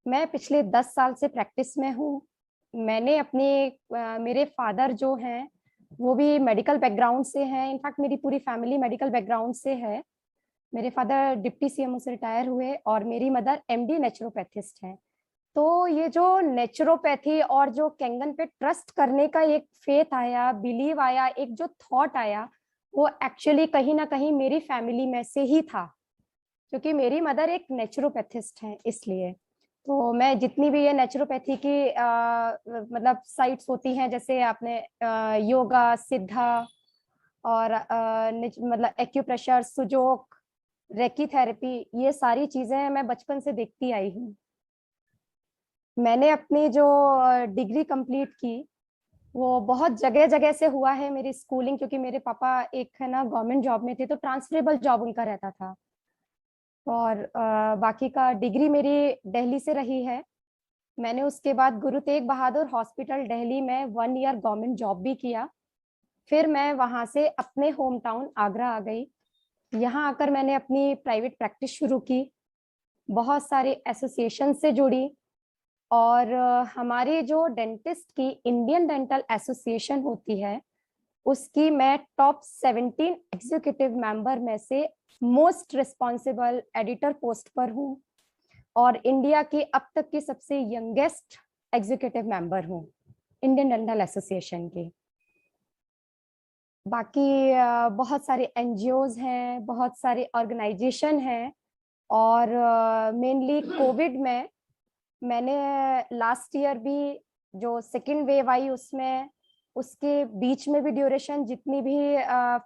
मैं पिछले 10 साल से प्रैक्टिस में हूँ। मैंने अपने मेरे फादर जो हैं वो भी मेडिकल बैकग्राउंड से हैं। इनफैक्ट मेरी पूरी फैमिली मेडिकल बैकग्राउंड से है। मेरे फादर डिप्टी सीएमओ से रिटायर हुए और मेरी मदर एमडी नेचुरोपैथिस्ट हैं। तो ये जो नेचुरोपैथी और जो कैंगन पे ट्रस्ट करने का एक फेथ आया, बिलीव आया, एक जो थॉट आया, वो एक्चुअली कहीं ना कहीं मेरी फैमिली में से ही था, क्योंकि मेरी मदर एक नेचुरोपैथिस्ट हैं। इसलिए तो मैं जितनी भी ये नेचुरोपैथी की मतलब साइट्स होती हैं, जैसे आपने योगा, सिद्धा और मतलब एक्यूप्रेशर, सुजोक, रेकी थेरेपी, ये सारी चीजें मैं बचपन से देखती आई हूँ। मैंने अपनी जो डिग्री कंप्लीट की वो बहुत जगह जगह से हुआ है मेरी स्कूलिंग, क्योंकि मेरे पापा एक है ना गवर्नमेंट जॉब में थे, तो ट्रांसफरेबल जॉब उनका रहता था। और बाकी का डिग्री मेरी दिल्ली से रही है। मैंने उसके बाद गुरु तेग बहादुर हॉस्पिटल दिल्ली में 1 ईयर गवर्नमेंट जॉब भी किया। फिर मैं वहां से अपने होम टाउन आगरा आ गई। यहाँ आकर मैंने अपनी प्राइवेट प्रैक्टिस शुरू की, बहुत सारे एसोसिएशन से जुड़ी। और हमारी जो डेंटिस्ट की इंडियन डेंटल एसोसिएशन होती है, उसकी मैं टॉप 17 एग्जीक्यूटिव मेंबर में से मोस्ट रिस्पॉन्सिबल एडिटर पोस्ट पर हूँ, और इंडिया की अब तक की सबसे यंगेस्ट एग्जीक्यूटिव मेंबर हूँ इंडियन डेंटल एसोसिएशन की। बाकी बहुत सारे एनजीओज हैं, बहुत सारे ऑर्गेनाइजेशन हैं। और मेनली कोविड में मैंने लास्ट ईयर भी जो सेकेंड वेव आई उसमें, उसके बीच में भी ड्यूरेशन जितनी भी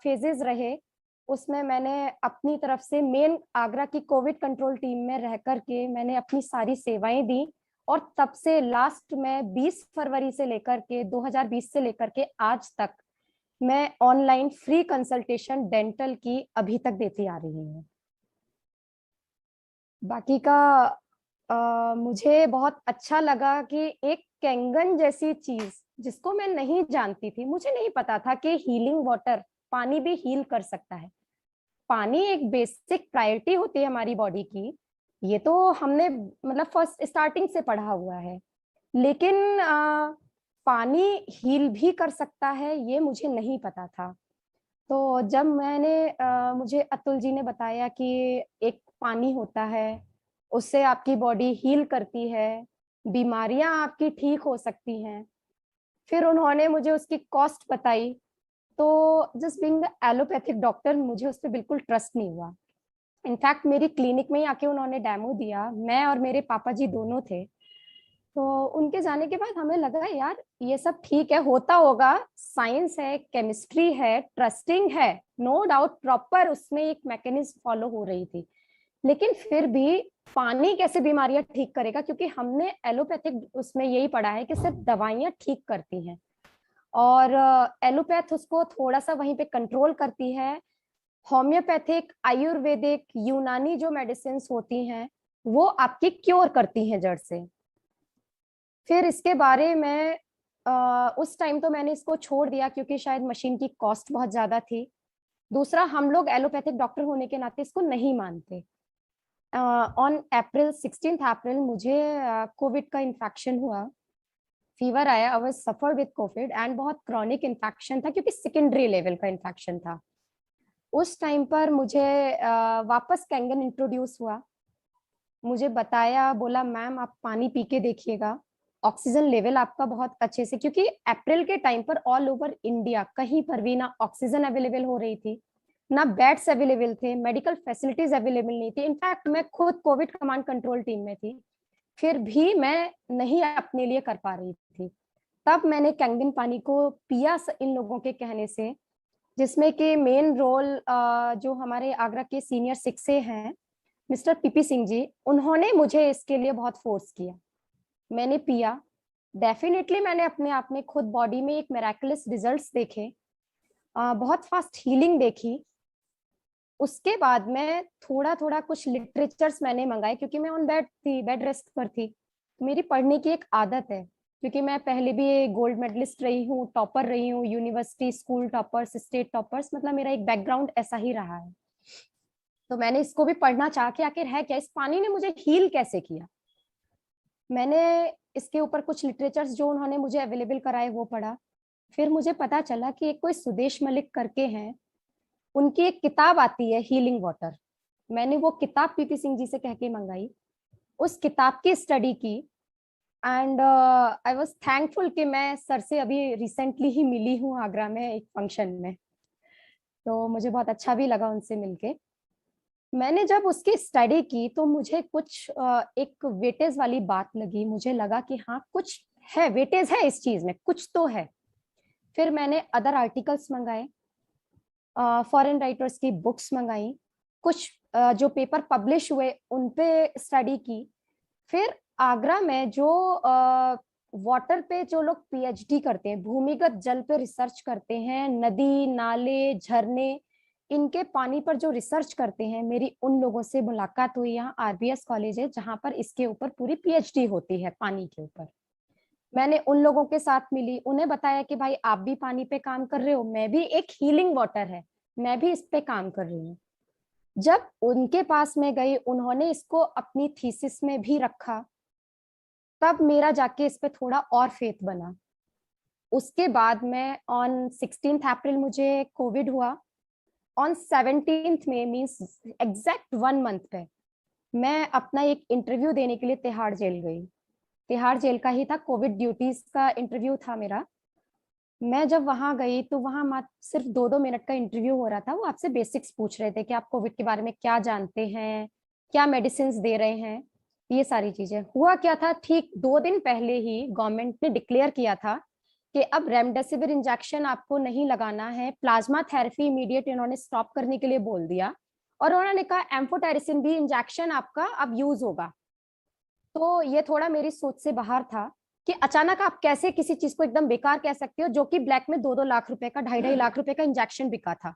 फेजेस रहे, उसमें मैंने अपनी तरफ से मेन आगरा की कोविड कंट्रोल टीम में रह करके मैंने अपनी सारी सेवाएं दी। और तब से लास्ट में 20 फरवरी से लेकर के 2020 से लेकर के आज तक मैं ऑनलाइन फ्री कंसल्टेशन डेंटल की अभी तक देती आ रही हूँ। बाकी का मुझे बहुत अच्छा लगा कि एक कैंगन जैसी चीज जिसको मैं नहीं जानती थी, मुझे नहीं पता था कि हीलिंग वाटर, पानी भी हील कर सकता है। पानी एक बेसिक प्रायोरिटी होती है हमारी बॉडी की, ये तो हमने मतलब फर्स्ट स्टार्टिंग से पढ़ा हुआ है। लेकिन पानी हील भी कर सकता है, ये मुझे नहीं पता था। तो जब मुझे अतुल जी ने बताया कि एक पानी होता है, उससे आपकी बॉडी हील करती है, बीमारियां आपकी ठीक हो सकती हैं, फिर उन्होंने मुझे उसकी कॉस्ट बताई, तो just being the allopathic doctor मुझे उस पर बिल्कुल ट्रस्ट नहीं हुआ। इनफैक्ट मेरी क्लिनिक में ही आके उन्होंने डेमो दिया, मैं और मेरे पापा जी दोनों थे। तो उनके जाने के बाद हमें लगा यार ये सब ठीक है, होता होगा, साइंस है, केमिस्ट्री है, ट्रस्टिंग है, नो डाउट प्रॉपर उसमें एक मैकेनिज्म फॉलो हो रही थी। लेकिन फिर भी पानी कैसे बीमारियां ठीक करेगा, क्योंकि हमने एलोपैथिक उसमें यही पढ़ा है कि सिर्फ दवाइयां ठीक करती हैं, और एलोपैथ उसको थोड़ा सा वहीं पे कंट्रोल करती है। होम्योपैथिक, आयुर्वेदिक, यूनानी जो मेडिसिन होती हैं वो आपकी क्योर करती हैं जड़ से। फिर इसके बारे में उस टाइम तो मैंने इसको छोड़ दिया, क्योंकि शायद मशीन की कॉस्ट बहुत ज्यादा थी। दूसरा, हम लोग एलोपैथिक डॉक्टर होने के नाते इसको नहीं मानते। ऑन अप्रैल 16 अप्रैल मुझे कोविड का इन्फेक्शन हुआ, फीवर आया, I was suffer with Covid and बहुत क्रॉनिक इन्फेक्शन था, क्योंकि सेकेंडरी लेवल का इन्फेक्शन था। उस टाइम पर मुझे वापस कैंगन इंट्रोड्यूस हुआ। मुझे बताया, बोला मैम आप पानी पी के देखिएगा, ऑक्सीजन लेवल आपका बहुत अच्छे से, क्योंकि अप्रैल के टाइम पर ऑल ओवर इंडिया कहीं पर भी ना ऑक्सीजन अवेलेबल हो रही थी, ना बेड्स अवेलेबल थे, मेडिकल फैसिलिटीज अवेलेबल नहीं थी। इनफैक्ट मैं खुद कोविड कमांड कंट्रोल टीम में थी, फिर भी मैं नहीं अपने लिए कर पा रही थी। तब मैंने कैंगन पानी को पिया इन लोगों के कहने से, जिसमें कि मेन रोल जो हमारे आगरा के सीनियर शिक्षक हैं मिस्टर पीपी सिंह जी, उन्होंने मुझे इसके लिए बहुत फोर्स किया। मैंने पिया, डेफिनेटली मैंने अपने आप में खुद बॉडी में एक मिराकुलस रिजल्ट्स देखे, बहुत फास्ट हीलिंग देखी। उसके बाद में थोड़ा थोड़ा कुछ लिटरेचर्स मैंने मंगाए, क्योंकि मैं ऑन बेड थी, बेड रेस्ट पर थी। मेरी पढ़ने की एक आदत है, क्योंकि मैं पहले भी गोल्ड मेडलिस्ट रही हूँ, टॉपर रही हूँ, university, school toppers, state toppers, मतलब मेरा एक बैकग्राउंड ऐसा ही रहा है। तो मैंने इसको भी पढ़ना चाह के, आखिर है क्या, इस पानी ने मुझे हील कैसे किया। मैंने इसके ऊपर कुछ लिटरेचर्स जो उन्होंने मुझे अवेलेबल कराए वो पढ़ा। फिर मुझे पता चला कि एक कोई सुदेश मलिक करके हैं, उनकी एक किताब आती है हीलिंग वाटर। मैंने वो किताब पीपी सिंह जी से कह के मंगाई, उस किताब की स्टडी की। एंड आई वाज थैंकफुल कि मैं सर से अभी रिसेंटली ही मिली हूँ आगरा में एक फंक्शन में, तो मुझे बहुत अच्छा भी लगा उनसे मिलके। मैंने जब उसकी स्टडी की तो मुझे कुछ एक वेटेज वाली बात लगी, मुझे लगा कि हाँ कुछ है, वेटेज है इस चीज में, कुछ तो है। फिर मैंने अदर आर्टिकल्स मंगाए, फॉरेन राइटर्स की बुक्स मंगाई, कुछ जो पेपर पब्लिश हुए उन पे स्टडी की। फिर आगरा में जो वाटर पे जो लोग पीएचडी करते हैं, भूमिगत जल पे रिसर्च करते हैं, नदी नाले झरने इनके पानी पर जो रिसर्च करते हैं, मेरी उन लोगों से मुलाकात हुई। यहाँ आरबीएस कॉलेज है जहां पर इसके ऊपर पूरी पीएचडी होती है पानी के ऊपर। मैंने उन लोगों के साथ मिली, उन्हें बताया कि भाई आप भी पानी पे काम कर रहे हो, मैं भी, एक हीलिंग वाटर है, मैं भी इस पे काम कर रही हूँ। जब उनके पास में गई, उन्होंने इसको अपनी थीसिस में भी रखा, तब मेरा जाके इस पे थोड़ा और फेथ बना। उसके बाद में ऑन 16 अप्रैल मुझे कोविड हुआ। ऑन 17 में मीन्स एग्जैक्ट 1 मंथ पे मैं अपना एक इंटरव्यू देने के लिए तिहाड़ जेल गई। तिहाड़ जेल का ही था, कोविड ड्यूटीज का इंटरव्यू था मेरा। मैं जब वहां गई तो वहां मात्र सिर्फ 2-2 मिनट का इंटरव्यू हो रहा था। वो आपसे बेसिक्स पूछ रहे थे कि आप कोविड के बारे में क्या जानते हैं, क्या मेडिसिन दे रहे हैं, ये सारी चीजें। हुआ क्या था, ठीक 2 दिन पहले ही गवर्नमेंट ने डिक्लेयर किया था कि अब रेमडेसिविर इंजेक्शन आपको नहीं लगाना है, प्लाज्मा थेरेपी इमीडिएट इन्होंने स्टॉप करने के लिए बोल दिया। और उन्होंने कहा एम्फोटेरिसिन भी इंजेक्शन आपका अब यूज होगा। तो ये थोड़ा मेरी सोच से बाहर था कि अचानक आप कैसे किसी चीज को एकदम बेकार कह सकते हो, जो कि ब्लैक में 2-2 लाख रुपए का, 2.5-2.5 लाख रुपए का इंजेक्शन बिका था।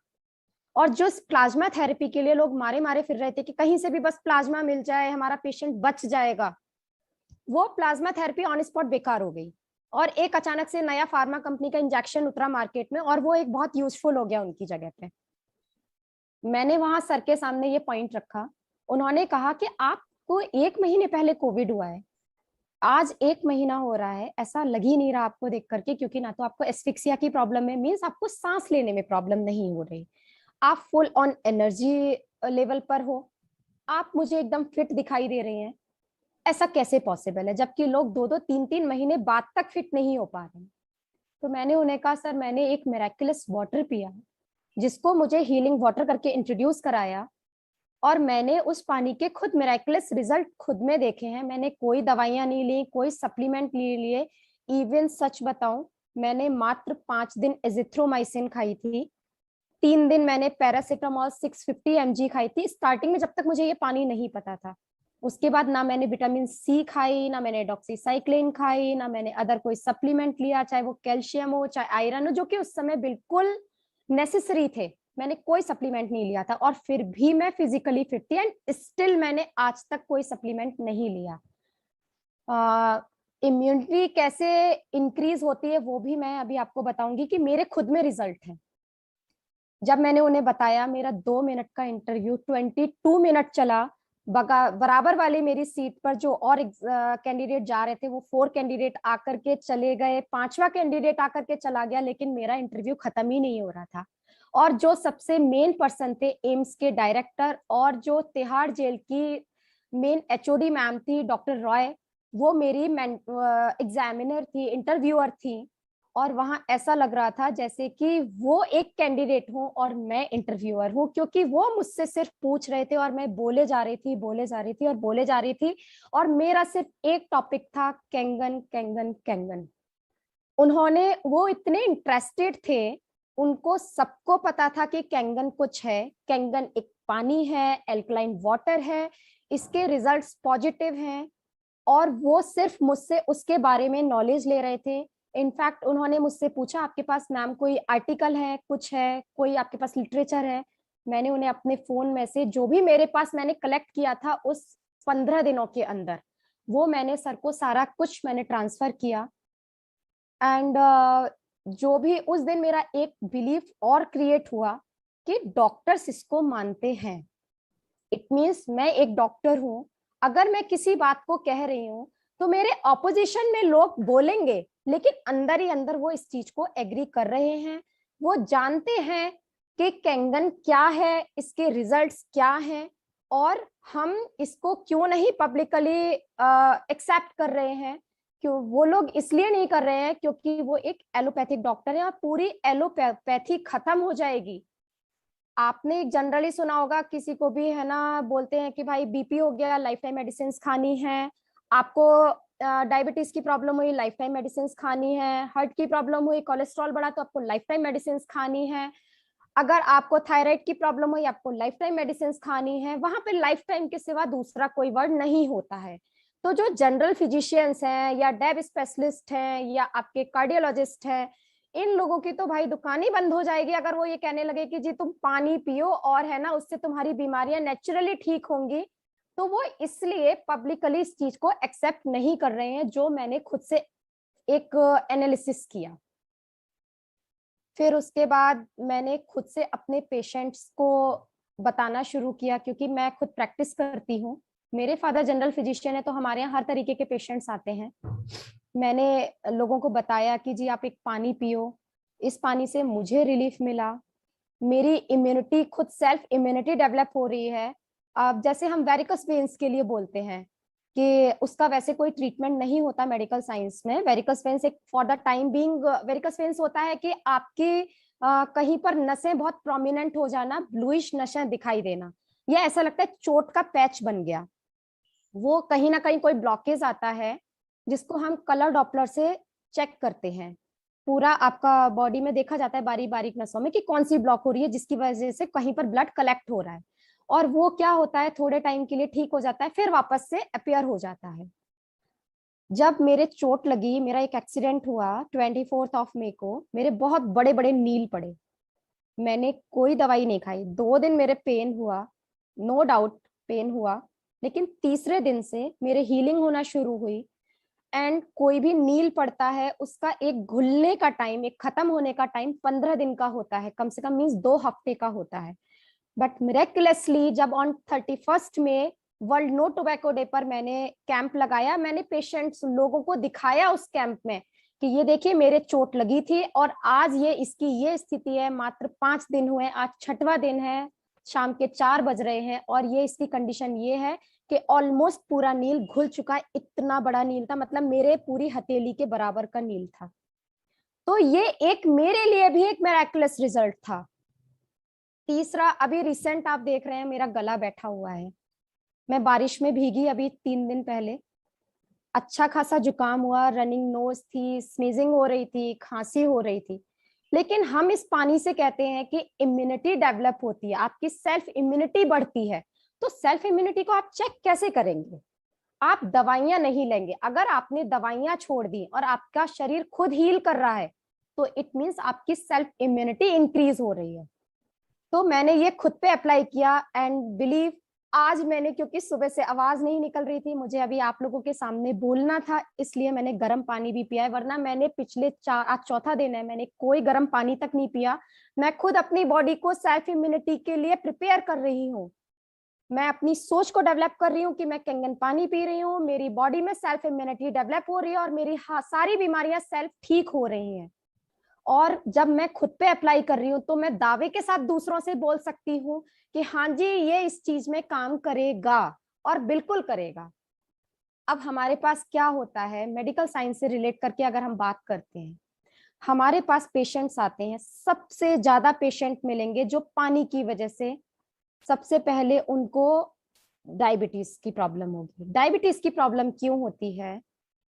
और जो प्लाज्मा थेरेपी के लिए लोग मारे मारे फिर रहे थे कि कहीं से भी बस प्लाज्मा मिल जाए, हमारा पेशेंट बच जाएगा, वो प्लाज्मा थेरेपी ऑन स्पॉट बेकार हो गई। और एक अचानक से नया फार्मा कंपनी का इंजेक्शन उतरा मार्केट में, और वो एक बहुत यूजफुल हो गया उनकी जगह पे। मैंने वहां सर के सामने ये पॉइंट रखा। उन्होंने कहा कि आपको 1 महीने पहले कोविड हुआ है, आज 1 महीना हो रहा है, ऐसा लग ही नहीं रहा आपको देख करके, क्योंकि ना तो आपको एस्फिक्सिया की प्रॉब्लम है, मीन्स आपको सांस लेने में प्रॉब्लम नहीं हो रही, आप फुल ऑन एनर्जी लेवल पर हो, आप मुझे एकदम फिट दिखाई दे रहे हैं। ऐसा कैसे पॉसिबल है, जबकि लोग 2-2 3-3 महीने बाद तक फिट नहीं हो पा रहे हैं। तो मैंने उन्हें कहा सर मैंने एक मेराकुलस वाटर पिया, जिसको मुझे हीलिंग वाटर करके इंट्रोड्यूस कराया, और मैंने उस पानी के खुद मिराकुलस रिजल्ट खुद में देखे हैं। मैंने कोई दवाइयां नहीं ली, कोई सप्लीमेंट नहीं लिए। इवन सच बताऊं, मैंने मात्र 5 दिन एजिथ्रोमाइसिन खाई थी, 3 दिन मैंने पैरासिटामोल 650 mg खाई थी, स्टार्टिंग में जब तक मुझे ये पानी नहीं पता था। उसके बाद ना मैंने विटामिन सी खाई, ना मैंने डॉक्सीसाइक्लिन खाई, ना मैंने अदर कोई सप्लीमेंट लिया, चाहे वो कैल्शियम हो चाहे आयरन हो, जो कि उस समय बिल्कुल नेसेसरी थे। मैंने कोई सप्लीमेंट नहीं लिया था, और फिर भी मैं फिजिकली फिट थी, एंड स्टिल मैंने आज तक कोई सप्लीमेंट नहीं लिया। इम्यूनिटी कैसे इंक्रीज होती है वो भी मैं अभी आपको बताऊंगी कि मेरे खुद में रिजल्ट है। जब मैंने उन्हें बताया, मेरा 2 मिनट का इंटरव्यू 22 मिनट चला। बराबर वाली मेरी सीट पर जो और कैंडिडेट जा रहे थे, वो 4 कैंडिडेट आकर के चले गए, 5वां कैंडिडेट आकर के चला गया, लेकिन मेरा इंटरव्यू खत्म ही नहीं हो रहा था। और जो सबसे मेन पर्सन थे, एम्स के डायरेक्टर और जो तिहाड़ जेल की मेन एचओडी मैम थी, डॉक्टर रॉय, वो मेरी एग्जामिनर थी, इंटरव्यूअर थी। और वहां ऐसा लग रहा था जैसे कि वो एक कैंडिडेट हूं और मैं इंटरव्यूअर हूं, क्योंकि वो मुझसे सिर्फ पूछ रहे थे और मैं बोले जा रही थी, बोले जा रही थी और बोले जा रही थी। और मेरा सिर्फ एक टॉपिक था, कैंगन कैंगन कैंगन। उन्होंने, वो इतने इंटरेस्टेड थे, उनको सबको पता था कि कैंगन कुछ है, कैंगन एक पानी है, एल्कलाइन वाटर है, इसके रिजल्ट्स पॉजिटिव हैं। और वो सिर्फ मुझसे उसके बारे में नॉलेज ले रहे थे। इनफैक्ट उन्होंने मुझसे पूछा आपके पास मैम कोई आर्टिकल है, कुछ है, कोई आपके पास लिटरेचर है। मैंने उन्हें अपने फोन में से जो भी मेरे पास मैंने कलेक्ट किया था उस 15 दिनों के अंदर, वो मैंने सर को सारा कुछ मैंने ट्रांसफर किया। एंड जो भी उस दिन मेरा एक बिलीफ और क्रिएट हुआ कि डॉक्टर्स इसको मानते हैं, इट मीन्स मैं एक डॉक्टर हूं, अगर मैं किसी बात को कह रही हूँ तो मेरे ऑपोजिशन में लोग बोलेंगे, लेकिन अंदर ही अंदर वो इस चीज को एग्री कर रहे हैं। वो जानते हैं कि कैंगन क्या है, इसके रिजल्ट्स क्या हैं, और हम इसको क्यों नहीं पब्लिकली एक्सेप्ट कर रहे हैं। क्यों वो लोग इसलिए नहीं कर रहे हैं क्योंकि वो एक एलोपैथिक डॉक्टर है और पूरी एलोपैथी खत्म हो जाएगी। आपने एक जनरली सुना होगा, किसी को भी है ना, बोलते हैं कि भाई बीपी हो गया, लाइफ टाइम मेडिसिन खानी है। आपको डायबिटीज की प्रॉब्लम हुई, लाइफ टाइम मेडिसिन खानी है। हार्ट की प्रॉब्लम हुई, कोलेस्ट्रॉल बढ़ा, तो आपको लाइफ टाइम मेडिसिन खानी है। अगर आपको थायराइड की प्रॉब्लम हुई, आपको लाइफ टाइम मेडिसिन खानी है। वहां पे लाइफ टाइम के सिवा दूसरा कोई वर्ड नहीं होता है। तो जो जनरल फिजिशियंस हैं या डेब स्पेशलिस्ट हैं या आपके कार्डियोलॉजिस्ट हैं, इन लोगों की तो भाई दुकान ही बंद हो जाएगी अगर वो ये कहने लगे कि जी तुम पानी पियो और है ना उससे तुम्हारी बीमारियां नेचुरली ठीक होंगी। तो वो इसलिए पब्लिकली इस चीज को एक्सेप्ट नहीं कर रहे हैं, जो मैंने खुद से एक एनालिसिस किया। फिर उसके बाद मैंने खुद से अपने पेशेंट्स को बताना शुरू किया, क्योंकि मैं खुद प्रैक्टिस करती हूँ। मेरे फादर जनरल फिजिशियन है, तो हमारे यहाँ हर तरीके के पेशेंट्स आते हैं। मैंने लोगों को बताया कि जी आप एक पानी पियो, इस पानी से मुझे रिलीफ मिला, मेरी इम्यूनिटी, खुद सेल्फ इम्यूनिटी डेवलप हो रही है। अब जैसे हम वेरिकस वेन्स के लिए बोलते हैं कि उसका वैसे कोई ट्रीटमेंट नहीं होता मेडिकल साइंस में। वेरिकस वेन्स एक for the time being, varicose veins होता है कि आपकी कहीं पर नसें बहुत प्रोमिनेंट हो जाना, ब्लूइश नसें दिखाई देना, या ऐसा लगता है चोट का पैच बन गया। वो कहीं ना कहीं कोई ब्लॉकेज आता है, जिसको हम कलर डॉपलर से चेक करते हैं। पूरा आपका बॉडी में देखा जाता है बारीक बारीक नसों में कि कौन सी ब्लॉक हो रही है, जिसकी वजह से कहीं पर ब्लड कलेक्ट हो रहा है। और वो क्या होता है, थोड़े टाइम के लिए ठीक हो जाता है, फिर वापस से अपीयर हो जाता है। जब मेरे चोट लगी, मेरा एक एक्सीडेंट हुआ 24 मई को, मेरे बहुत बड़े बड़े नील पड़े। मैंने कोई दवाई नहीं खाई, 2 दिन मेरे पेन हुआ, नो डाउट पेन हुआ, लेकिन तीसरे दिन से मेरे हीलिंग होना शुरू हुई। एंड कोई भी नील पड़ता है, उसका एक घुलने का टाइम, एक खत्म होने का टाइम 15 दिन का होता है, कम से कम मीन्स 2 हफ्ते का होता है। बट मिरेकुलसली जब ऑन 31 मई वर्ल्ड नो टोबैको डे पर मैंने कैंप लगाया, मैंने पेशेंट्स लोगों को दिखाया उस कैंप में कि ये देखिए मेरे चोट लगी थी और आज ये इसकी ये स्थिति है, मात्र 5 दिन हुए, आज 6वां दिन है, शाम के 4 बज रहे हैं और ये इसकी कंडीशन ये है कि ऑलमोस्ट पूरा नील घुल चुका है। इतना बड़ा नील था, मतलब मेरे पूरी हथेली के बराबर का नील था। तो ये एक मेरे लिए भी एक मिरेकुलस रिजल्ट था। तीसरा, अभी रिसेंट आप देख रहे हैं मेरा गला बैठा हुआ है। मैं बारिश में भीगी अभी 3 दिन पहले, अच्छा खासा जुकाम हुआ, रनिंग नोज थी, स्नीजिंग हो रही थी, खांसी हो रही थी। लेकिन हम इस पानी से कहते हैं कि इम्यूनिटी डेवलप होती है, आपकी सेल्फ इम्यूनिटी बढ़ती है। तो सेल्फ इम्यूनिटी को आप चेक कैसे करेंगे? आप दवाइयां नहीं लेंगे। अगर आपने दवाइयां छोड़ दी और आपका शरीर खुद हील कर रहा है, तो इट मीन्स आपकी सेल्फ इम्यूनिटी इंक्रीज हो रही है। तो मैंने ये खुद पे अप्लाई किया एंड बिलीव, आज मैंने, क्योंकि सुबह से आवाज नहीं निकल रही थी, मुझे अभी आप लोगों के सामने बोलना था, इसलिए मैंने गर्म पानी भी पिया है। वरना मैंने पिछले आज 4था दिन है, मैंने कोई गर्म पानी तक नहीं पिया। मैं खुद अपनी बॉडी को सेल्फ इम्यूनिटी के लिए प्रिपेयर कर रही हूँ। मैं अपनी सोच को डेवलप कर रही हूँ कि मैं कैंगन पानी पी रही हूँ, मेरी बॉडी में सेल्फ इम्यूनिटी डेवलप हो रही है और मेरी सारी बीमारियां सेल्फ ठीक हो रही हैं। और जब मैं खुद पे अप्लाई कर रही हूँ, तो मैं दावे के साथ दूसरों से बोल सकती हूँ कि हाँ जी ये इस चीज में काम करेगा, और बिल्कुल करेगा। अब हमारे पास क्या होता है, मेडिकल साइंस से रिलेट करके अगर हम बात करते हैं, हमारे पास पेशेंट्स आते हैं, सबसे ज्यादा पेशेंट मिलेंगे जो पानी की वजह से, सबसे पहले उनको डायबिटीज की प्रॉब्लम होगी। डायबिटीज की प्रॉब्लम क्यों होती है?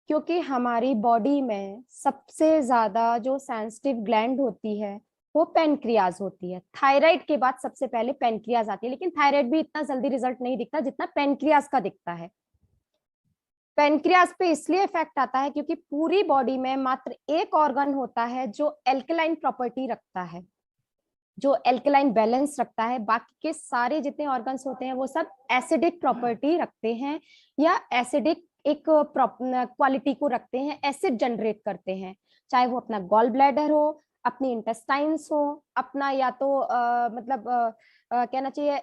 क्योंकि हमारी बॉडी में सबसे ज्यादा जो सेंसिटिव ग्लैंड होती है वो पेनक्रियाज होती है। थायराइड के बाद सबसे पहले पेनक्रियाज आती है, लेकिन थायराइड भी इतना जल्दी रिजल्ट नहीं दिखता जितना पेनक्रियाज का दिखता है। पेनक्रियाज पे इसलिए इफेक्ट आता है क्योंकि पूरी बॉडी में मात्र एक ऑर्गन होता है जो एल्कलाइन प्रॉपर्टी रखता है, जो एल्कलाइन बैलेंस रखता है। बाकी के सारे जितने ऑर्गन्स होते हैं वो सब एसिडिक प्रॉपर्टी रखते हैं, या एसिडिक एक क्वालिटी को रखते हैं, एसिड जनरेट करते हैं। चाहे वो अपना गॉल ब्लैडर हो, अपनी इंटेस्टाइन्स हो, अपना या तो मतलब कहना चाहिए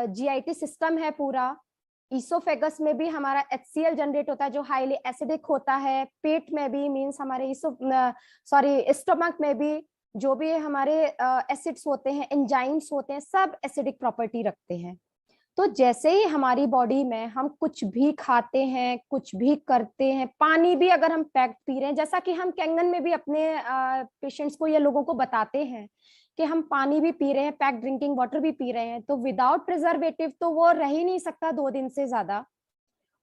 जीआईटी सिस्टम है पूरा, इसोफेगस में भी हमारा HCl जनरेट होता है जो हाईली एसिडिक होता है। पेट में भी मींस हमारे स्टमक में भी जो भी हमारे एसिड्स होते हैं, एंजाइम्स होते हैं, सब एसिडिक प्रॉपर्टी रखते हैं। तो जैसे ही हमारी बॉडी में हम कुछ भी खाते हैं, कुछ भी करते हैं, पानी भी अगर हम पैक्ड पी रहे हैं, जैसा कि हम कैंगन में भी अपने पेशेंट्स को या लोगों को बताते हैं कि हम पानी भी पी रहे हैं, पैक्ड ड्रिंकिंग वाटर भी पी रहे हैं, तो विदाउट प्रिजर्वेटिव तो वो रह ही नहीं सकता 2 दिन से ज्यादा।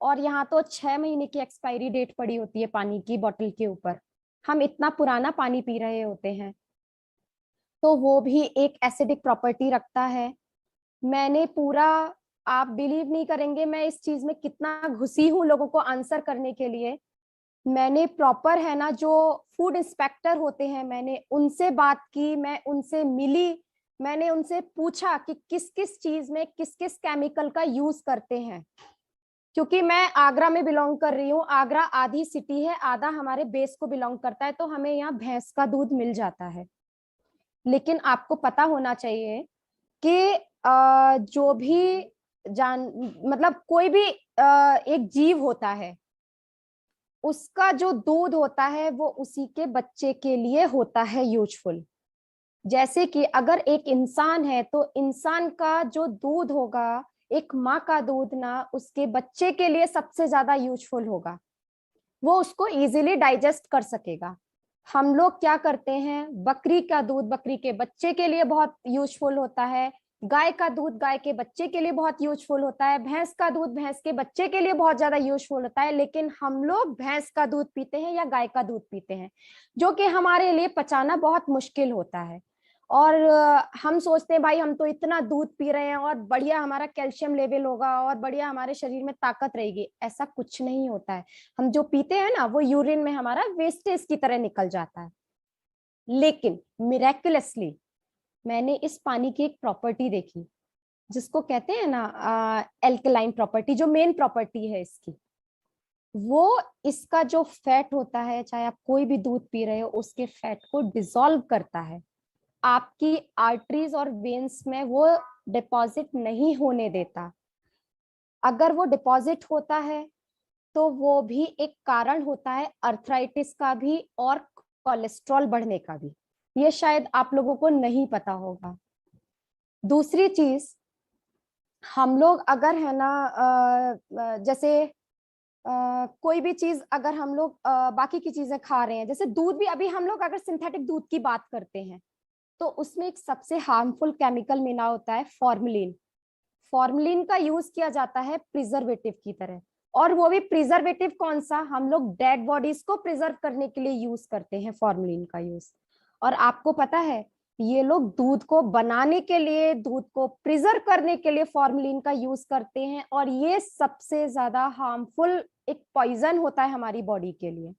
और यहाँ तो 6 महीने की एक्सपायरी डेट पड़ी होती है पानी की बोतल के ऊपर, हम इतना पुराना पानी पी रहे होते हैं, तो वो भी एक एसिडिक प्रॉपर्टी रखता है। मैंने पूरा, आप बिलीव नहीं करेंगे मैं इस चीज में कितना घुसी हूँ लोगों को आंसर करने के लिए। मैंने प्रॉपर है ना जो फूड इंस्पेक्टर होते हैं, मैंने उनसे बात की, मैं उनसे मिली, मैंने उनसे पूछा कि किस किस चीज में किस किस केमिकल का यूज करते हैं। क्योंकि मैं आगरा में बिलोंग कर रही हूँ, आगरा आधी सिटी है, आधा हमारे बेस को बिलोंग करता है, तो हमें यहाँ भैंस का दूध मिल जाता है। लेकिन आपको पता होना चाहिए कि जो भी मतलब कोई भी एक जीव होता है, उसका जो दूध होता है वो उसी के बच्चे के लिए होता है यूजफुल। जैसे कि अगर एक इंसान है तो इंसान का जो दूध होगा, एक माँ का दूध ना उसके बच्चे के लिए सबसे ज्यादा यूजफुल होगा, वो उसको इजीली डाइजेस्ट कर सकेगा। हम लोग क्या करते हैं, बकरी का दूध बकरी के बच्चे के लिए बहुत यूजफुल होता है, गाय का दूध गाय के बच्चे के लिए बहुत यूजफुल होता है, भैंस का दूध भैंस के बच्चे के लिए बहुत ज्यादा यूजफुल होता है। लेकिन हम लोग भैंस का दूध पीते हैं या गाय का दूध पीते हैं, जो कि हमारे लिए पचाना बहुत मुश्किल होता है। और हम सोचते हैं भाई हम तो इतना दूध पी रहे हैं और बढ़िया हमारा कैल्शियम लेवल होगा और बढ़िया हमारे शरीर में ताकत रहेगी। ऐसा कुछ नहीं होता है। हम जो पीते हैं ना वो यूरिन में हमारा वेस्टेज की तरह निकल जाता है। लेकिन मिरेकुलसली मैंने इस पानी की एक प्रॉपर्टी देखी, जिसको कहते हैं ना एल्कलाइन प्रॉपर्टी, जो मेन प्रॉपर्टी है इसकी, वो इसका जो फैट होता है, चाहे आप कोई भी दूध पी रहे हो, उसके फैट को डिसॉल्व करता है, आपकी आर्टरीज और वेन्स में वो डिपॉजिट नहीं होने देता। अगर वो डिपॉजिट होता है तो वो भी एक कारण होता है अर्थराइटिस का भी और कोलेस्ट्रॉल बढ़ने का भी। ये शायद आप लोगों को नहीं पता होगा। दूसरी चीज, हम लोग अगर है ना जैसे कोई भी चीज अगर हम लोग बाकी की चीजें खा रहे हैं, जैसे दूध भी, अभी हम लोग अगर सिंथेटिक दूध की बात करते हैं तो उसमें एक सबसे हार्मफुल केमिकल मिला होता है फॉर्मलिन। फॉर्मलिन का यूज किया जाता है प्रिजर्वेटिव की तरह। और वो भी प्रिजर्वेटिव कौन सा, हम लोग डेड बॉडीज को प्रिजर्व करने के लिए यूज करते हैं फॉर्मलिन का यूज। और आपको पता है ये लोग दूध को बनाने के लिए, दूध को प्रिजर्व करने के लिए फॉर्मलिन का यूज करते हैं, और ये सबसे ज्यादा हार्मफुल एक पॉइजन होता है हमारी बॉडी के लिए।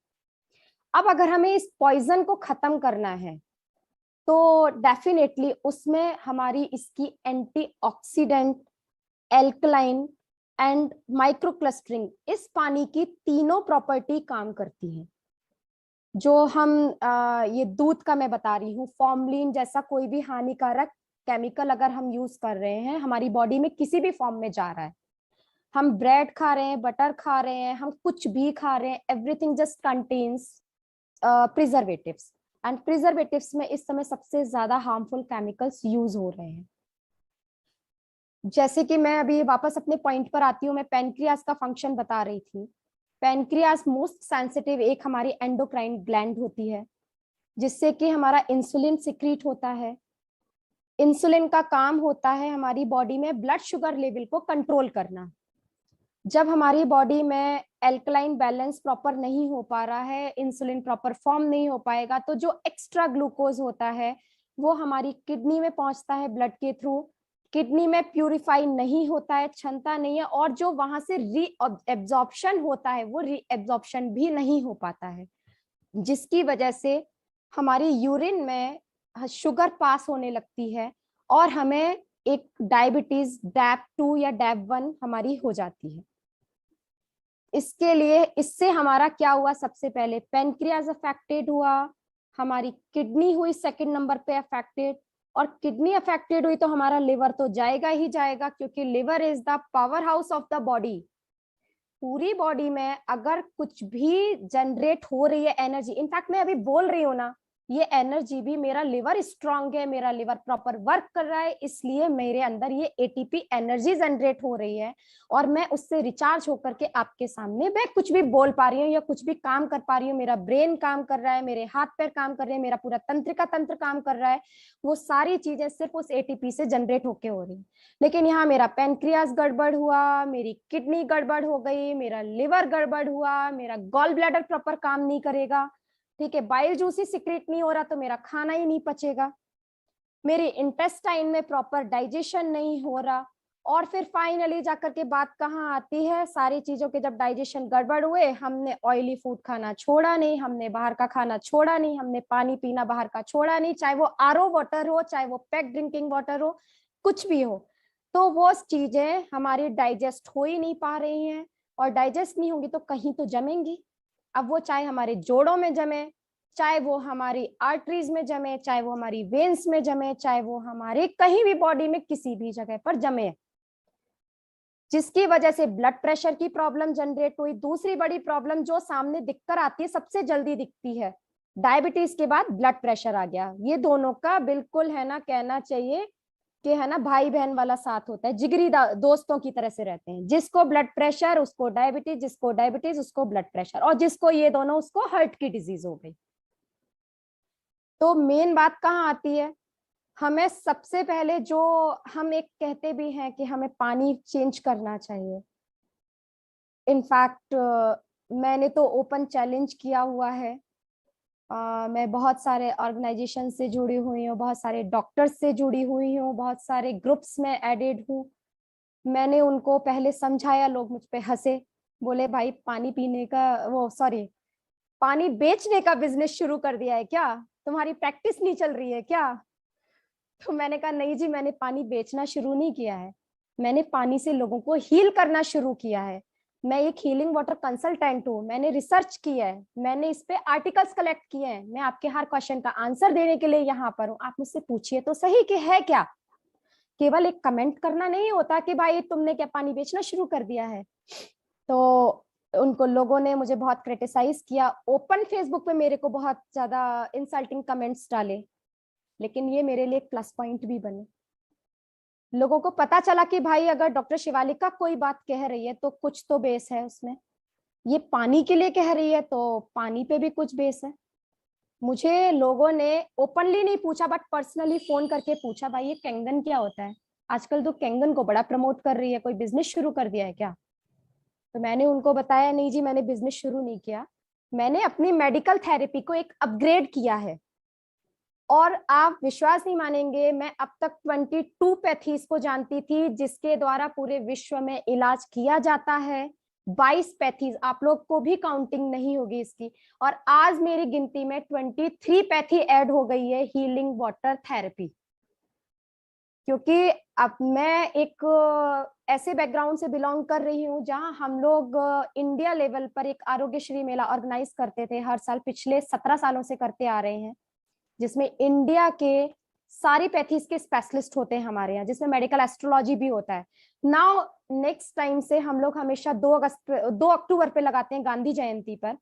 अब अगर हमें इस पॉइजन को खत्म करना है तो डेफिनेटली उसमें हमारी इसकी antioxidant, alkaline and micro clustering, इस पानी की तीनों प्रॉपर्टी काम करती है। जो हम ये दूध का मैं बता रही हूँ, फॉर्मलिन जैसा कोई भी हानिकारक केमिकल अगर हम यूज कर रहे हैं हमारी बॉडी में किसी भी फॉर्म में जा रहा है, हम ब्रेड खा रहे हैं, बटर खा रहे हैं, हम कुछ भी खा रहे हैं, everything just contains preservatives. And preservatives में इस समय सबसे ज्यादा हार्मफुल केमिकल्स यूज हो रहे हैं। जैसे कि मैं अभी वापस अपने पॉइंट पर आती हूँ, मैं पेनक्रियास का फंक्शन बता रही थी। पेनक्रियास मोस्ट सेंसिटिव एक हमारी एंडोक्राइन ग्लैंड होती है, जिससे कि हमारा इंसुलिन सिक्रीट होता है। इंसुलिन का काम होता है हमारी बॉडी में ब्लड शुगर लेवल को कंट्रोल करना। जब हमारी बॉडी में एल्कलाइन बैलेंस प्रॉपर नहीं हो पा रहा है, इंसुलिन प्रॉपर फॉर्म नहीं हो पाएगा, तो जो एक्स्ट्रा ग्लूकोज होता है वो हमारी किडनी में पहुंचता है ब्लड के थ्रू। किडनी में प्यूरिफाई नहीं होता है, क्षमता नहीं है, और जो वहां से री एब्जॉर्प्शन होता है वो री एब्जॉर्प्शन भी नहीं हो पाता है, जिसकी वजह से हमारी यूरिन में शुगर पास होने लगती है और हमें एक डायबिटीज डैप 2 या डैप 1 हमारी हो जाती है। इसके लिए, इससे हमारा क्या हुआ, सबसे पहले पेनक्रियाज अफेक्टेड हुआ, हमारी किडनी हुई सेकंड नंबर पे अफेक्टेड, और किडनी अफेक्टेड हुई तो हमारा लिवर तो जाएगा ही जाएगा, क्योंकि liver is the power house of the body. पूरी बॉडी में अगर कुछ भी जनरेट हो रही है एनर्जी, इनफैक्ट मैं अभी बोल रही हूँ ना, ये एनर्जी भी, मेरा लिवर स्ट्रांग है, मेरा लिवर प्रॉपर वर्क कर रहा है, इसलिए मेरे अंदर ये एटीपी एनर्जी जनरेट हो रही है, और मैं उससे रिचार्ज होकर के आपके सामने मैं कुछ भी बोल पा रही हूँ या कुछ भी काम कर पा रही हूँ। मेरा ब्रेन काम कर रहा है, मेरे हाथ पैर काम कर रहे हैं, मेरा पूरा तंत्रिका तंत्र काम कर रहा है, वो सारी चीजें सिर्फ उस एटीपी से जनरेट होके हो रही है। लेकिन यहाँ मेरा पेनक्रियास गड़बड़ हुआ, मेरी किडनी गड़बड़ हो गई, मेरा लिवर गड़बड़ हुआ, मेरा गॉल ब्लैडर प्रॉपर काम नहीं करेगा, ठीक है, बाइल जूस ही सिक्रेट नहीं हो रहा तो मेरा खाना ही नहीं पचेगा, मेरे इंटेस्टाइन में प्रॉपर डाइजेशन नहीं हो रहा, और फिर फाइनली जाकर के बात कहाँ आती है, सारी चीजों के जब डाइजेशन गड़बड़ हुए, हमने ऑयली फूड खाना छोड़ा नहीं, हमने बाहर का खाना छोड़ा नहीं, हमने पानी पीना बाहर का छोड़ा नहीं, चाहे वो आरओ वाटर हो, चाहे वो पैक ड्रिंकिंग वाटर हो, कुछ भी हो, तो वो चीजें हमारी डाइजेस्ट हो ही नहीं पा रही हैं, और डाइजेस्ट नहीं होंगी तो कहीं तो जमेंगी। अब वो चाहे हमारे जोड़ों में जमे, चाहे वो हमारी आर्टरीज में जमे, चाहे वो हमारी वेन्स में जमे, चाहे वो हमारे कहीं भी बॉडी में किसी भी जगह पर जमे, जिसकी वजह से ब्लड प्रेशर की प्रॉब्लम जनरेट हुई। दूसरी बड़ी प्रॉब्लम जो सामने दिखकर आती है, सबसे जल्दी दिखती है, डायबिटीज के बाद ब्लड प्रेशर आ गया। ये दोनों का बिल्कुल है ना, कहना चाहिए कि है ना भाई बहन वाला साथ होता है, जिगरी दोस्तों की तरह से रहते हैं। जिसको ब्लड प्रेशर उसको डायबिटीज, जिसको डायबिटीज उसको ब्लड प्रेशर, और जिसको ये दोनों उसको हार्ट की डिजीज हो गई। तो मेन बात कहाँ आती है, हमें सबसे पहले जो हम एक कहते भी हैं कि हमें पानी चेंज करना चाहिए। इनफैक्ट मैंने तो ओपन चैलेंज किया हुआ है, मैं बहुत सारे ऑर्गेनाइजेशन से जुड़ी हुई हूँ, बहुत सारे डॉक्टर्स से जुड़ी हुई हूँ, बहुत सारे ग्रुप्स में एडेड हूँ। मैंने उनको पहले समझाया, लोग मुझ पे हंसे, बोले भाई पानी पीने का वो सॉरी पानी बेचने का बिजनेस शुरू कर दिया है क्या, तुम्हारी प्रैक्टिस नहीं चल रही है क्या? तो मैंने कहा नहीं जी, मैंने पानी बेचना शुरू नहीं किया है, मैंने पानी से लोगों को हील करना शुरू किया है। मैं एक हीलिंग वाटर कंसल्टेंट हूँ, मैंने रिसर्च किया है, मैंने इस पे आर्टिकल्स कलेक्ट किए हैं, मैं आपके हर क्वेश्चन का आंसर देने के लिए यहाँ पर हूँ। आप मुझसे पूछिए तो सही कि है क्या, केवल एक कमेंट करना नहीं होता कि भाई तुमने क्या पानी बेचना शुरू कर दिया है। तो उनको लोगों ने मुझे बहुत क्रिटिसाइज किया, ओपन फेसबुक पे मेरे को बहुत ज्यादा इंसल्टिंग कमेंट्स डाले, लेकिन ये मेरे लिए एक प्लस पॉइंट भी बने। लोगों को पता चला कि भाई अगर डॉक्टर शिवालिका कोई बात कह रही है तो कुछ तो बेस है उसमें, ये पानी के लिए कह रही है तो पानी पे भी कुछ बेस है। मुझे लोगों ने ओपनली नहीं पूछा, बट पर्सनली फोन करके पूछा, भाई ये कैंगन क्या होता है, आजकल तो कैंगन को बड़ा प्रमोट कर रही है, कोई बिजनेस शुरू कर दिया है क्या? तो मैंने उनको बताया नहीं जी, मैंने बिजनेस शुरू नहीं किया, मैंने अपनी मेडिकल थेरेपी को एक अपग्रेड किया है। और आप विश्वास नहीं मानेंगे, मैं अब तक 22 पैथीज को जानती थी जिसके द्वारा पूरे विश्व में इलाज किया जाता है। 22 पैथीज, आप लोग को भी काउंटिंग नहीं होगी इसकी, और आज मेरी गिनती में 23 पैथी ऐड हो गई है हीलिंग वाटर थेरेपी। क्योंकि अब मैं एक ऐसे बैकग्राउंड से बिलोंग कर रही हूँ जहां हम लोग इंडिया लेवल पर एक आरोग्यश्री मेला ऑर्गेनाइज करते थे हर साल, पिछले 17 सालों से करते आ रहे हैं, जिसमें इंडिया के सारी पैथीज के स्पेशलिस्ट होते हैं हमारे यहाँ, जिसमें मेडिकल एस्ट्रोलॉजी भी होता है। नाउ नेक्स्ट टाइम से हम लोग हमेशा 2 अक्टूबर पे लगाते हैं, गांधी जयंती पर,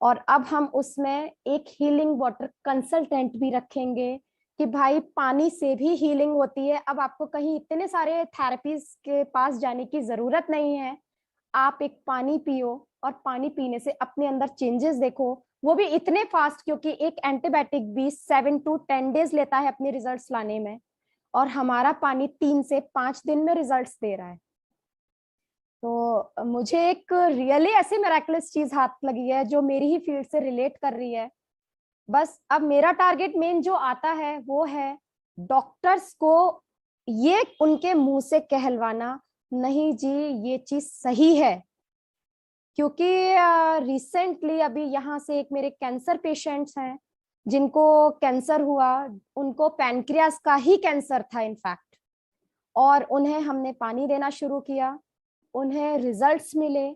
और अब हम उसमें एक हीलिंग वाटर कंसल्टेंट भी रखेंगे कि भाई पानी से भी हीलिंग होती है। अब आपको कहीं इतने सारे थेरेपीज के पास जाने की जरूरत नहीं है, आप एक पानी पियो और पानी पीने से अपने अंदर चेंजेस देखो, वो भी इतने फास्ट, क्योंकि एक एंटीबायोटिक भी 7 to 10 डेज लेता है अपने रिजल्ट्स लाने में, और हमारा पानी 3 से 5 दिन में रिजल्ट्स दे रहा है। तो मुझे एक रियली ऐसी मिरेकलस चीज हाथ लगी है जो मेरी ही फील्ड से रिलेट कर रही है। बस अब मेरा टारगेट मेन जो आता है वो है डॉक्टर्स को ये उनके मुंह से कहलवाना, नहीं जी ये चीज सही है। क्योंकि रिसेंटली अभी यहाँ से एक मेरे कैंसर पेशेंट्स हैं जिनको कैंसर हुआ, उनको पैनक्रियास का ही कैंसर था इनफैक्ट, और उन्हें हमने पानी देना शुरू किया, उन्हें रिजल्ट्स मिले।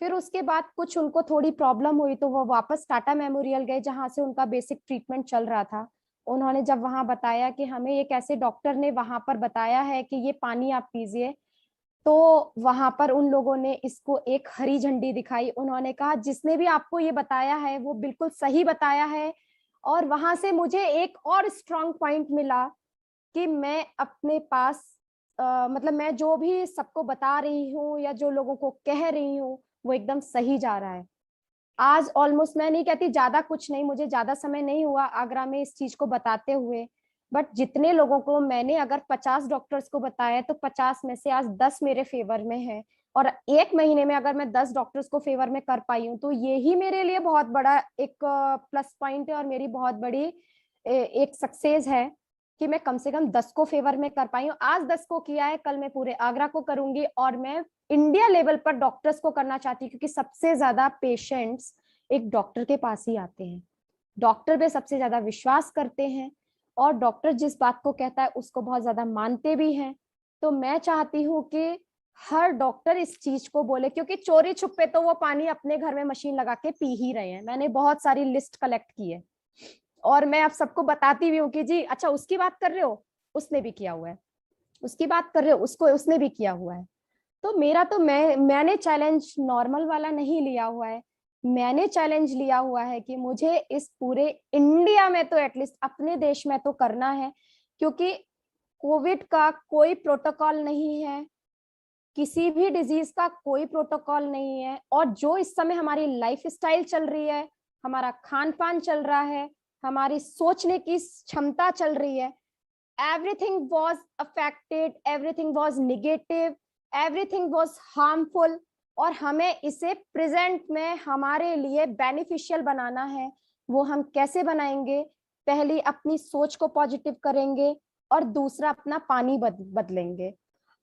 फिर उसके बाद कुछ उनको थोड़ी प्रॉब्लम हुई तो वो वापस टाटा मेमोरियल गए जहां से उनका बेसिक ट्रीटमेंट चल रहा था। उन्होंने जब वहां बताया कि हमें ये कैसे डॉक्टर ने वहां पर बताया है कि ये पानी आप पीजिए, तो वहां पर उन लोगों ने इसको एक हरी झंडी दिखाई। उन्होंने कहा जिसने भी आपको ये बताया है वो बिल्कुल सही बताया है। और वहां से मुझे एक और स्ट्रांग पॉइंट मिला कि मैं अपने पास मतलब मैं जो भी सबको बता रही हूँ या जो लोगों को कह रही हूँ वो एकदम सही जा रहा है। आज ऑलमोस्ट, मैं नहीं कहती ज्यादा कुछ नहीं, मुझे ज्यादा समय नहीं हुआ आगरा में इस चीज को बताते हुए, बट जितने लोगों को मैंने अगर 50 डॉक्टर्स को बताया तो 50 में से आज 10 मेरे फेवर में है। और एक महीने में अगर मैं 10 डॉक्टर्स को फेवर में कर पाई हूँ तो ये ही मेरे लिए बहुत बड़ा एक प्लस पॉइंट है और मेरी बहुत बड़ी एक सक्सेस है कि मैं कम से कम 10 को फेवर में कर पाई हूँ। आज 10 को किया है, कल मैं पूरे आगरा को करूंगी और मैं इंडिया लेवल पर डॉक्टर्स को करना चाहती हूँ, क्योंकि सबसे ज्यादा पेशेंट्स एक डॉक्टर के पास ही आते हैं। डॉक्टर पे सबसे ज्यादा विश्वास करते हैं और डॉक्टर जिस बात को कहता है उसको बहुत ज्यादा मानते भी हैं। तो मैं चाहती हूँ कि हर डॉक्टर इस चीज को बोले, क्योंकि चोरी छुपे तो वो पानी अपने घर में मशीन लगा के पी ही रहे हैं। मैंने बहुत सारी लिस्ट कलेक्ट की है और मैं आप सबको बताती भी हूँ कि जी अच्छा उसकी बात कर रहे हो, उसने भी किया हुआ है, उसकी बात कर रहे हो, उसको उसने भी किया हुआ है। तो मेरा तो मैंने चैलेंज नॉर्मल वाला नहीं लिया हुआ है, मैंने चैलेंज लिया हुआ है कि मुझे इस पूरे इंडिया में तो एटलीस्ट अपने देश में तो करना है, क्योंकि कोविड का कोई प्रोटोकॉल नहीं है, किसी भी डिजीज का कोई प्रोटोकॉल नहीं है। और जो इस समय हमारी लाइफ स्टाइल चल रही है, हमारा खान पान चल रहा है, हमारी सोचने की क्षमता चल रही है, everything was affected, everything was negative, everything was harmful। और हमें इसे प्रेजेंट में हमारे लिए बेनिफिशियल बनाना है। वो हम कैसे बनाएंगे? पहली अपनी सोच को पॉजिटिव करेंगे और दूसरा अपना पानी बदलेंगे।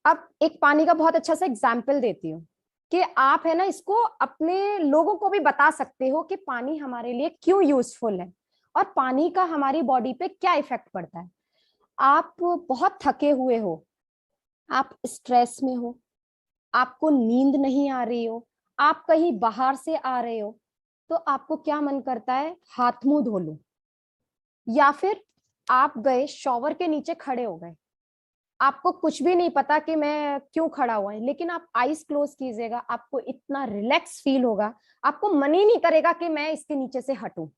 अब एक पानी का बहुत अच्छा सा एग्जाम्पल देती हूँ कि आप है ना इसको अपने लोगों को भी बता सकते हो कि पानी हमारे लिए क्यों यूजफुल है और पानी का हमारी बॉडी पे क्या इफेक्ट पड़ता है। आप बहुत थके हुए हो, आप स्ट्रेस में हो, आपको नींद नहीं आ रही हो, आप कहीं बाहर से आ रहे हो, तो आपको क्या मन करता है? हाथ मुंह धो लो। या फिर आप गए शॉवर के नीचे खड़े हो गए, आपको कुछ भी नहीं पता कि मैं क्यों खड़ा हुआ है, लेकिन आप आईज क्लोज कीजिएगा, आपको इतना रिलैक्स फील होगा, आपको मन ही नहीं करेगा कि मैं इसके नीचे से हटूं।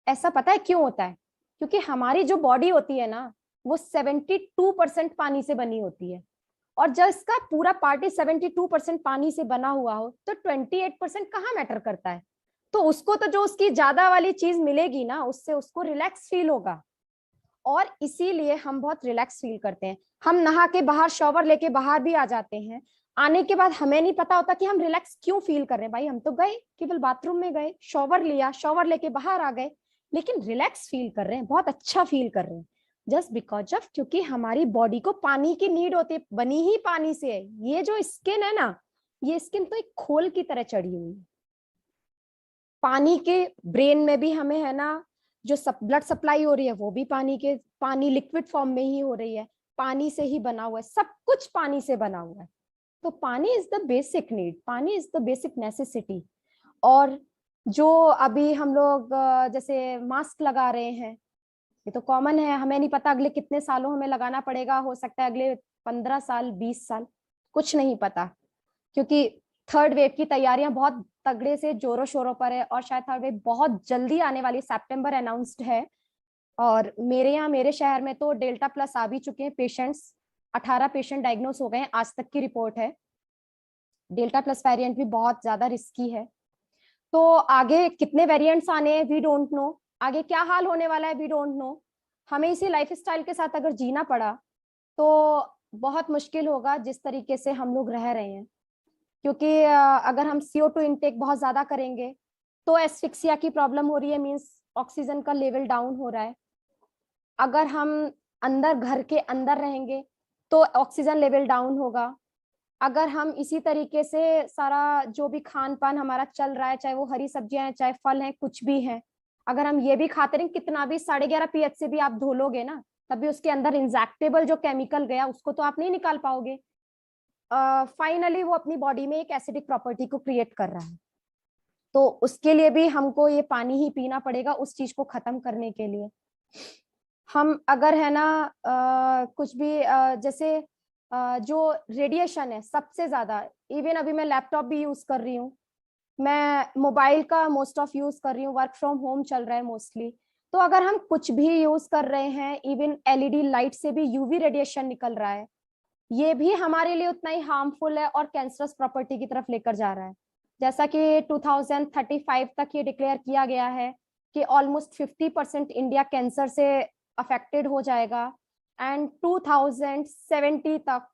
ऐसा पता है क्यों होता है? क्योंकि हमारी जो बॉडी होती है ना वो 72% पानी से बनी होती है, और जब इसका पूरा पार्टी 72% पानी से बना हुआ हो तो 28% कहाँ मैटर करता है? तो उसको तो जो उसकी ज्यादा वाली चीज मिलेगी ना उससे उसको रिलैक्स फील होगा, और इसीलिए हम बहुत रिलैक्स फील करते हैं। हम नहा के बाहर शॉवर लेके बाहर भी आ जाते हैं, आने के बाद हमें नहीं पता होता कि हम रिलैक्स क्यों फील कर रहे हैं। भाई हम तो गए, केवल बाथरूम में गए, शॉवर लिया, शॉवर लेके बाहर आ गए, लेकिन रिलैक्स फील कर रहे हैं, बहुत अच्छा फील कर रहे हैं, जस्ट बिकॉज ऑफ क्योंकि हमारी बॉडी को पानी की नीड होती है, बनी ही पानी से है। ये जो स्किन है ना, ये स्किन तो एक खोल की तरह चढ़ी हुई है। पानी के ब्रेन में भी हमें है ना जो ब्लड सप्लाई हो रही है वो भी पानी लिक्विड फॉर्म में ही हो रही है, पानी से ही बना हुआ है, सब कुछ पानी से बना हुआ है। तो पानी इज द बेसिक नीड, पानी इज द बेसिक नेसेसिटी। और जो अभी हम लोग जैसे मास्क लगा रहे हैं, ये तो कॉमन है, हमें नहीं पता अगले कितने सालों हमें लगाना पड़ेगा, हो सकता है अगले 15 साल 20 साल, कुछ नहीं पता, क्योंकि थर्ड वेव की तैयारियां बहुत तगड़े से जोरों शोरों पर है और शायद थर्ड वेव बहुत जल्दी आने वाली, सितंबर अनाउंस्ड है। और मेरे यहाँ मेरे शहर में तो डेल्टा प्लस आ भी चुके हैं पेशेंट्स, 18 पेशेंट डायग्नोस हो गए हैं, आज तक की रिपोर्ट है। डेल्टा प्लस वेरिएंट भी बहुत ज्यादा रिस्की है। तो आगे कितने वेरिएंट्स आने हैं वी डोंट नो, आगे क्या हाल होने वाला है वी डोंट नो। हमें इसी लाइफस्टाइल के साथ अगर जीना पड़ा तो बहुत मुश्किल होगा जिस तरीके से हम लोग रह रहे हैं, क्योंकि अगर हम CO2 इनटेक बहुत ज्यादा करेंगे तो एस्फिक्सिया की प्रॉब्लम हो रही है, मींस ऑक्सीजन का लेवल डाउन हो रहा है। अगर हम अंदर घर के अंदर रहेंगे तो ऑक्सीजन लेवल डाउन होगा। अगर हम इसी तरीके से सारा जो भी खान पान हमारा चल रहा है, चाहे वो हरी सब्जियां हैं चाहे फल हैं कुछ भी है, अगर हम ये भी खाते रहें, कितना भी 11.5 pH से भी आप धो लोगे ना तभी उसके अंदर इंजेक्टेबल जो केमिकल गया उसको तो आप नहीं निकाल पाओगे। फाइनली वो अपनी बॉडी में एक एसिडिक प्रॉपर्टी को क्रिएट कर रहा है। तो उसके लिए भी हमको ये पानी ही पीना पड़ेगा उस चीज को खत्म करने के लिए। हम अगर है ना कुछ भी जैसे जो रेडिएशन है सबसे ज्यादा, इवन अभी मैं लैपटॉप भी यूज कर रही हूँ, मैं मोबाइल का मोस्ट ऑफ यूज कर रही हूँ, वर्क फ्रॉम होम चल रहा है मोस्टली। तो अगर हम कुछ भी यूज कर रहे हैं, इवन एलईडी लाइट से भी यूवी रेडिएशन निकल रहा है, ये भी हमारे लिए उतना ही हार्मफुल है और कैंसरस प्रॉपर्टी की तरफ लेकर जा रहा है। जैसा कि 2035 तक ये डिक्लेयर किया गया है कि ऑलमोस्ट 50% इंडिया कैंसर से अफेक्टेड हो जाएगा, एंड 2070 तक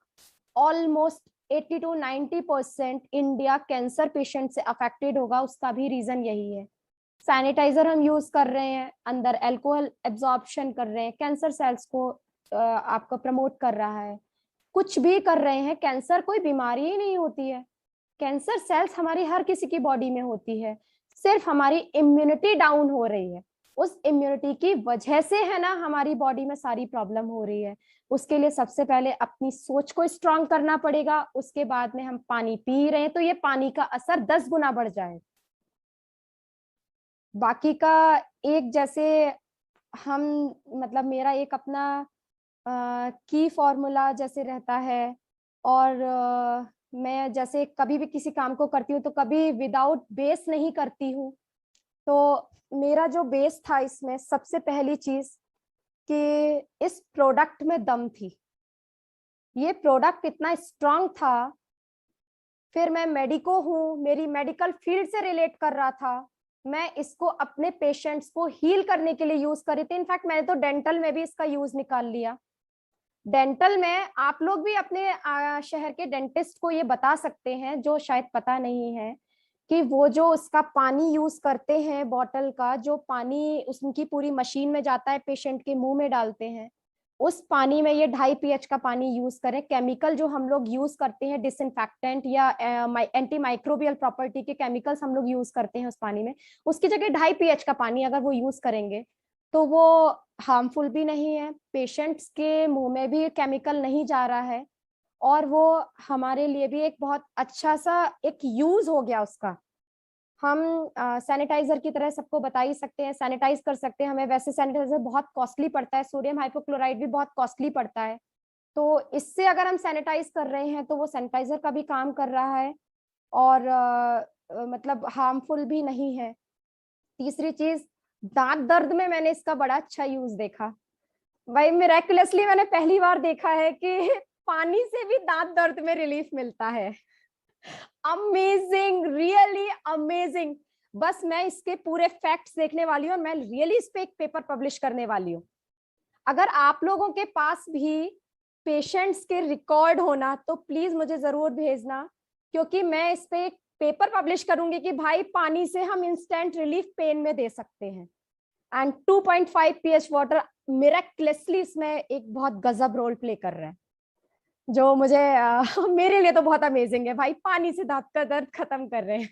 almost 80 to 90% India cancer patient से अफेक्टेड होगा। उसका भी रीजन यही है, सैनिटाइजर हम यूज कर रहे हैं, अंदर एल्कोहल एब्जॉर्प्शन कर रहे हैं, कैंसर सेल्स को आपको प्रमोट कर रहा है, कुछ भी कर रहे हैं। कैंसर कोई बीमारी ही नहीं होती है, कैंसर सेल्स हमारी हर किसी की बॉडी में होती है, सिर्फ हमारी इम्यूनिटी डाउन हो रही है। उस इम्यूनिटी की वजह से है ना हमारी बॉडी में सारी प्रॉब्लम हो रही है। उसके लिए सबसे पहले अपनी सोच को स्ट्रांग करना पड़ेगा, उसके बाद में हम पानी पी रहे हैं तो ये पानी का असर 10 गुना बढ़ जाए। बाकी का एक जैसे हम मतलब मेरा एक अपना की फॉर्मूला जैसे रहता है, और मैं जैसे कभी भी किसी काम को करती हूँ तो कभी विदाउट बेस नहीं करती हूँ। तो मेरा जो बेस था इसमें सबसे पहली चीज कि इस प्रोडक्ट में दम थी, ये प्रोडक्ट इतना स्ट्रांग था। फिर मैं मेडिको हूँ, मेरी मेडिकल फील्ड से रिलेट कर रहा था, मैं इसको अपने पेशेंट्स को हील करने के लिए यूज करी थी। इनफैक्ट मैंने तो डेंटल में भी इसका यूज निकाल लिया। डेंटल में आप लोग भी अपने शहर के डेंटिस्ट को ये बता सकते हैं, जो शायद पता नहीं है, कि वो जो उसका पानी यूज करते हैं, बॉटल का जो पानी उनकी पूरी मशीन में जाता है, पेशेंट के मुंह में डालते हैं, उस पानी में ये 2.5 pH का पानी यूज करें। केमिकल जो हम लोग यूज करते हैं डिसइंफेक्टेंट या एंटी माइक्रोबियल प्रॉपर्टी के केमिकल्स हम लोग यूज करते हैं उस पानी में, उसकी जगह 2.5 pH का पानी अगर वो यूज करेंगे तो वो हार्मफुल भी नहीं है, पेशेंट्स के मुंह में भी केमिकल नहीं जा रहा है, और वो हमारे लिए भी एक बहुत अच्छा सा एक यूज हो गया उसका। हम सैनिटाइजर की तरह सबको बता ही सकते हैं, सैनिटाइज कर सकते हैं। हमें वैसे सैनिटाइजर बहुत कॉस्टली पड़ता है, सोडियम हाइपोक्लोराइड भी बहुत कॉस्टली पड़ता है, तो इससे अगर हम सैनिटाइज कर रहे हैं तो वो सैनिटाइजर का भी काम कर रहा है, और मतलब हार्मफुल भी नहीं है। तीसरी चीज, दांत दर्द में मैंने इसका बड़ा अच्छा यूज देखा। भाई मिरेकुलसली मैंने पहली बार देखा है कि पानी से भी दांत दर्द में रिलीफ मिलता है। Amazing, really amazing. बस मैं इसके पूरे फैक्ट्स देखने वाली हूँ और मैं रियली इस पे एक पेपर पब्लिश करने वाली हूँ। अगर आप लोगों के पास भी पेशेंट्स के रिकॉर्ड होना तो प्लीज मुझे जरूर भेजना, क्योंकि मैं इस पे एक पेपर पब्लिश करूंगी कि भाई पानी से हम इंस्टेंट रिलीफ पेन में दे सकते हैं। एंड 2.5 pH वाटर मिरेक्युलसली इसमें एक बहुत गजब रोल प्ले कर रहे हैं, जो मुझे मेरे लिए तो बहुत अमेजिंग है। भाई पानी से दांत का दर्द खत्म कर रहे हैं।